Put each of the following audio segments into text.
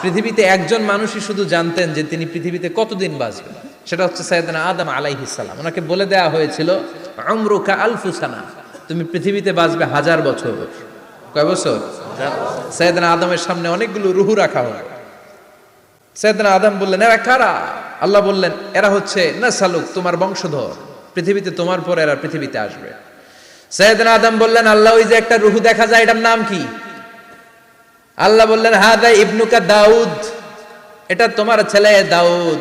পৃথিবীতে একজন মানুষই শুধু জানতেন যে তিনি পৃথিবীতে কতদিন বাঁচবেন, সেটা হচ্ছে সাইয়েদনা আদম আলাইহিস সালাম। ওনাকে বলে দেওয়া হয়েছিল উমরুকা আলফু সানা, তুমি পৃথিবীতে বাঁচবে 1000 বছর। কয় বছর? সাইয়েদনা আদমের সামনে অনেকগুলো রুহু রাখা হলো। সাইয়েদনা আদম বললেন, এরা কারা? আল্লাহ বললেন, এরা হচ্ছে নাসালুক, তোমার বংশধর, পৃথিবীতে তোমার পরে এরা পৃথিবীতে আসবে। সাইয়েদনা আদম বললেন, আল্লাহ ওই যে একটা রুহু দেখা যায়, এটার নাম কি? আল্লাহ বললেন, হাদা ইবনুকা দাউদ, এটা তোমার ছেলে দাউদ,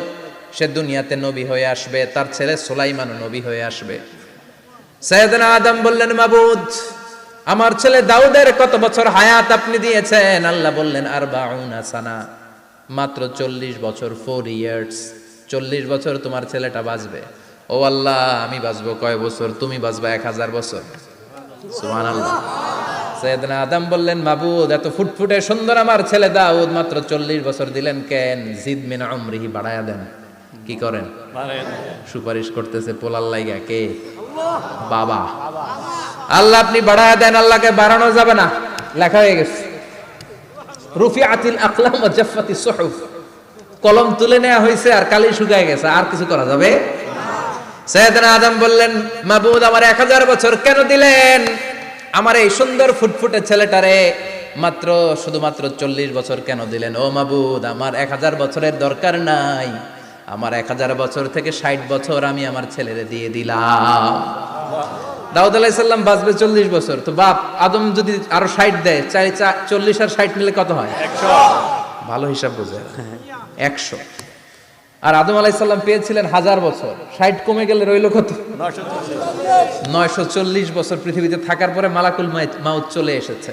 সে দুনিয়াতে নবী হয়ে আসবে, তার ছেলে সুলাইমানও নবী হয়ে আসবে। সাইয়েদনা আদম বললেন, মাবুদ, আমার ছেলে দাউদের কত বছর হায়াত আপনি দিয়েছেন? আল্লাহ বললেন, 40 সানা, মাত্র 40 বছর, 4 ইয়ার্স, 40 বছর তোমার ছেলেটা বাঁচবে। ও আল্লাহ, আমি বাঁচবো কয় বছর? তুমি বাঁচবা 1000 বছর। সুবহানাল্লাহ। সাইয়েদনা আদম বললেন, মাবুদ, এত ফুটফুটে সুন্দর আমার ছেলে দাউদ, মাত্র 40 বছর দিলেন কেন? জিদ মিন উমরিহি, বাড়ায়া দেন। কি করেন? সুপারিশ করতেছে পোলার লাইগা কে? বাবা। আল্লাহ আপনি বাড়ায়া দেন। আল্লাহকে বাড়ানো যাবে না, লেখা হয়ে গেছে। রুফিআতিল আকলাম ওয়া জাফফাতিস সুহুফ, কলম তুলে নেওয়া হয়েছে আর কালি শুকায় গেছে, আর কিছু করা যাবে? সাইয়েদনা আদম বললেন, মাবুদ, আমার 1000 বছর কেন দিলেন? আমার এই সুন্দর ফুটফুটে ছেলেটারে মাত্র শুধুমাত্র 40 বছর কেন দিলেন? ও মাবুদ, আমার 1000 বছরের দরকার নাই, আমার 1000 বছর থেকে 60 বছর আমি আমার ছেলেরে দিয়ে দিলাম। দাউদ আলাইহিস সালাম বাঁচবে 40 বছর, তো বাপ আদম যদি আরো 60 দেয়, 40 আর 60 মিলে কত হয়? 100। ভালো হিসাব বোঝে। 100। আর আদম আলাইহিস সালাম পেয়েছিলেন 1000 বছর, 60 কমে গেলে রইল কত? 940 বছর পৃথিবীতে থাকার পরে মালাকুল মাউত চলে এসেছে।